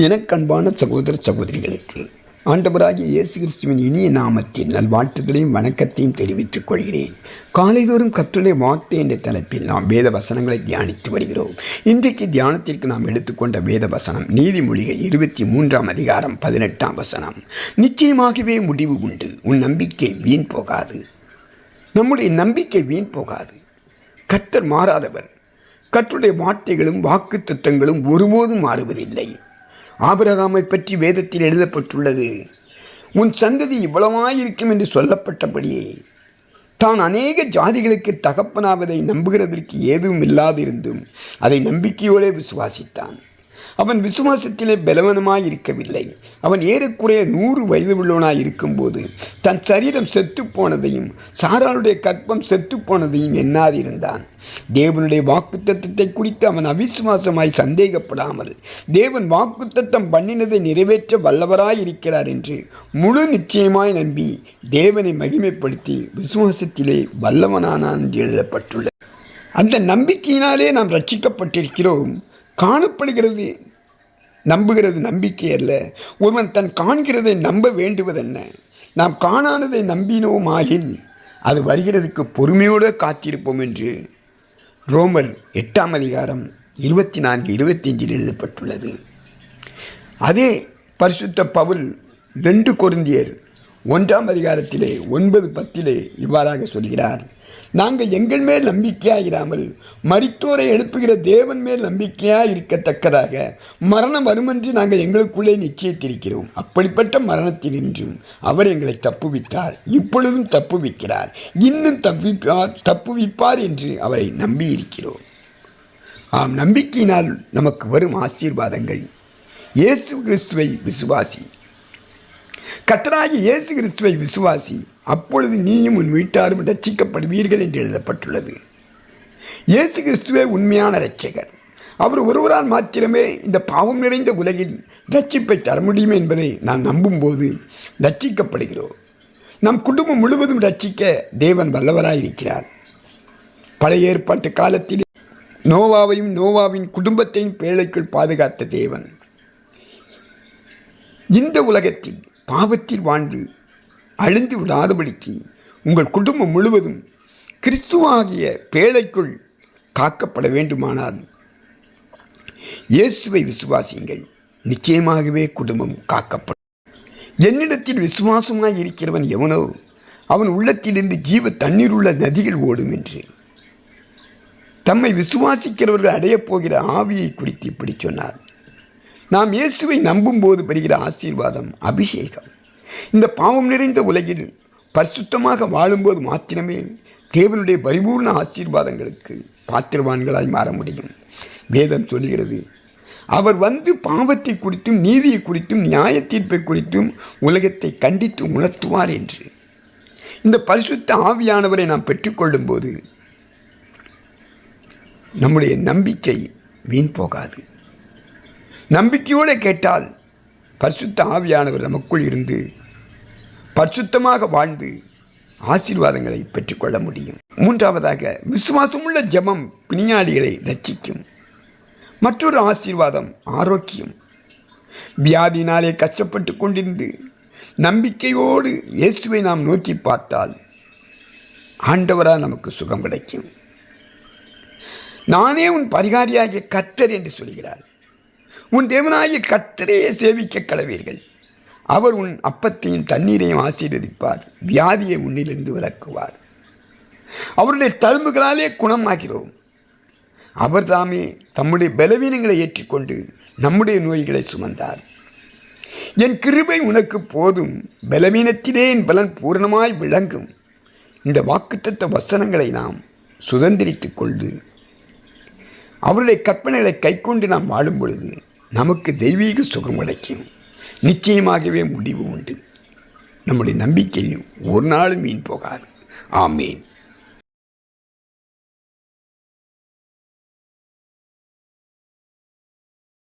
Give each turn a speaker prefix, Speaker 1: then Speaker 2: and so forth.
Speaker 1: எனக்கன்பான சகோதர சகோதரிகளுக்கு ஆண்டவராகிய இயேசு கிறிஸ்துவின் இனிய நாமத்தில் நல்வாழ்த்துதலையும் வணக்கத்தையும் தெரிவித்துக் கொள்கிறேன். காலைதோறும் கர்த்தருடைய வார்த்தை என்ற தலைப்பில் நாம் வேத வசனங்களை தியானித்து வருகிறோம். இன்றைக்கு தியானத்திற்கு நாம் எடுத்துக்கொண்ட வேத வசனம் நீதிமொழிகள் 23 அதிகாரம் 18 வசனம். நிச்சயமாகவே முடிவு உண்டு, உன் நம்பிக்கை வீண் போகாது. நம்முடைய நம்பிக்கை வீண் போகாது. கர்த்தர் மாறாதவர். கர்த்தருடைய வார்த்தைகளும் வாக்கு தத்தங்களும் ஒருபோதும் மாறுவதில்லை. ஆபிரகாமை பற்றி வேதத்தில் எழுதப்பட்டுள்ளது, உன் சந்ததி இவ்வளவாயிருக்கும் என்று சொல்லப்பட்டபடியே தான் அநேக ஜாதிகளுக்கு தகப்பனாவதை நம்புகிறதற்கு ஏதும் இல்லாதிருந்தும் அதை நம்பிக்கையோடு விசுவாசித்தான். அவன் விசுவாசத்திலே பலவனமாய் இருக்கவில்லை. அவன் ஏறக்குறைய 100 வயது உள்ளவனாய் இருக்கும்போது தன் சரீரம் செத்துப்போனதையும் சாராளுடைய கற்பம் செத்துப்போனதையும் எண்ணாதிருந்தான். தேவனுடைய வாக்குத்தத்தத்தை குறித்து அவன் அவிசுவாசமாய் சந்தேகப்படாமல் தேவன் வாக்குத்தத்தம் பண்ணினதை நிறைவேற்ற வல்லவராய் இருக்கிறார் என்று முழு நிச்சயமாய் நம்பி தேவனை மகிமைப்படுத்தி விசுவாசத்திலே வல்லவனானான் என்று எழுதப்பட்டுள்ளது. அந்த நம்பிக்கையினாலே நாம் ரட்சிக்கப்பட்டிருக்கிறோம். காணப்படுகிறது நம்புகிறது நம்பிக்கை அல்ல. ஒருவன் தன் காண்கிறதை நம்ப வேண்டுவதென்ன? நாம் காணானதை நம்பினோமாயில் அது வருகிறதுக்கு பொறுமையோடு காத்திருப்போம் என்று ரோமர் 8 அதிகாரம் 24-25 எழுதப்பட்டுள்ளது. அதே பரிசுத்த பவுல் 2 கொரிந்தியர் 1 அதிகாரத்திலே 9-10 இவ்வாறாக சொல்கிறார், நாங்கள் எங்கள் மேல் நம்பிக்கையாயிராமல் மரித்தோரை எழுப்புகிற தேவன் மேல் இன்னும் இருக்கத்தக்கதாக மரணம் வருமென்று நாங்கள் எங்களுக்குள்ளே நிச்சயித்திருக்கிறோம். அப்படிப்பட்ட மரணத்தினின்றும் அவர் எங்களை தப்புவித்தார், இப்பொழுதும் தப்புவிக்கிறார், இன்னும் தப்புவிப்பார் என்று அவரை நம்பியிருக்கிறோம். ஆம், நம்பிக்கையினால் நமக்கு வரும் ஆசீர்வாதங்கள். இயேசு கிறிஸ்துவை விசுவாசி. கர்த்தராகிய இயேசு கிறிஸ்துவை விசுவாசி, அப்பொழுது நீயும் உன் வீட்டாரும் ரட்சிக்கப்படுவீர்கள் என்று எழுதப்பட்டுள்ளது. இயேசு கிறிஸ்துவே உண்மையான இரட்சகர். அவர் ஒருவரால் மாத்திரமே இந்த பாவம் நிறைந்த உலகில் ரட்சிப்பை தர முடியும் என்பதை நாம் நம்பும்போது ரட்சிக்கப்படுகிறோம். நம் குடும்பம் முழுவதும் ரட்சிக்க தேவன் வல்லவராயிருக்கிறார். பழைய ஏற்பாட்டு காலத்தில் நோவாவையும் நோவாவின் குடும்பத்தையும் பேழைக்குள் பாதுகாத்த தேவன் இந்த உலகத்தில் பாவத்தில் வாழ்ந்து அழிந்து விடாதபடிக்கு உங்கள் குடும்பம் முழுவதும் கிறிஸ்துவாகிய பேழைக்குள் காக்கப்பட வேண்டுமானால் இயேசுவை விசுவாசியுங்கள். நிச்சயமாகவே குடும்பம் காக்கப்படும். என்னிடத்தில் விசுவாசமாய் இருக்கிறவன் எவனோ அவன் உள்ளத்திலிருந்து ஜீவ தண்ணீர் உள்ள நதிகள் ஓடும் என்று தம்மை விசுவாசிக்கிறவர்கள் அடையப் போகிற ஆவியை குறித்து இப்படி சொன்னார். நாம் இயேசுவை நம்பும்போது பெறுகிற ஆசீர்வாதம் அபிஷேகம். இந்த பாவம் நிறைந்த உலகில் பரிசுத்தமாக வாழும்போது மாத்திரமே தேவனுடைய பரிபூர்ண ஆசீர்வாதங்களுக்கு பாத்திரவான்களாய் மாற முடியும். வேதம் சொல்கிறது, அவர் வந்து பாவத்தை குறித்தும் நீதியை குறித்தும் நியாய தீர்ப்பை குறித்தும் உலகத்தை கண்டித்து உணர்த்துவார் என்று. இந்த பரிசுத்த ஆவியானவரை நாம் பெற்றுக்கொள்ளும் போது நம்முடைய நம்பிக்கை வீண் போகாது. நம்பிக்கையோடு கேட்டால் பரிசுத்த ஆவியானவர் நமக்குள் இருந்து பரிசுத்தமாக வாழ்ந்து ஆசீர்வாதங்களை பெற்றுக்கொள்ள முடியும். 3வதாக, விசுவாசமுள்ள ஜெபம் பிணியாளிகளை ரட்சிக்கும். மற்றொரு ஆசீர்வாதம் ஆரோக்கியம். வியாதியினாலே கஷ்டப்பட்டு கொண்டிருந்து நம்பிக்கையோடு இயேசுவை நாம் நோக்கி பார்த்தால் ஆண்டவராக நமக்கு சுகம் கிடைக்கும். நானே உன் பரிகாரியாகிய கர்த்தர் என்று சொல்கிறார். உன் தேவனாகிய கர்த்தரையே சேவிக்க கடவீர்கள். அவர் உன் அப்பத்தையும் தண்ணீரையும் ஆசீர்வதிப்பார், வியாதியை உன்னிலிருந்து விலக்குவார். அவருடைய தழும்புகளாலே குணமாகிறோம். அவர் தாமே தம்முடைய பலவீனங்களை ஏற்றுக்கொண்டு நம்முடைய நோய்களை சுமந்தார். என் கிருபை உனக்கு போதும், பலவீனத்திலே என் பலன் பூரணமாய் விளங்கும். இந்த வாக்குத்தத்த வசனங்களை நாம் சுதந்திரித்துக் கொண்டு அவருடைய கற்பனைகளை கைக்கொண்டு நாம் வாழும் பொழுது நமக்கு தெய்வீக சுகம் கிடைக்கும். நிச்சயமாகவே முடிவு உண்டு. நம்முடைய நம்பிக்கையும் ஒரு நாளும் வீண் போகாது. ஆமேன்.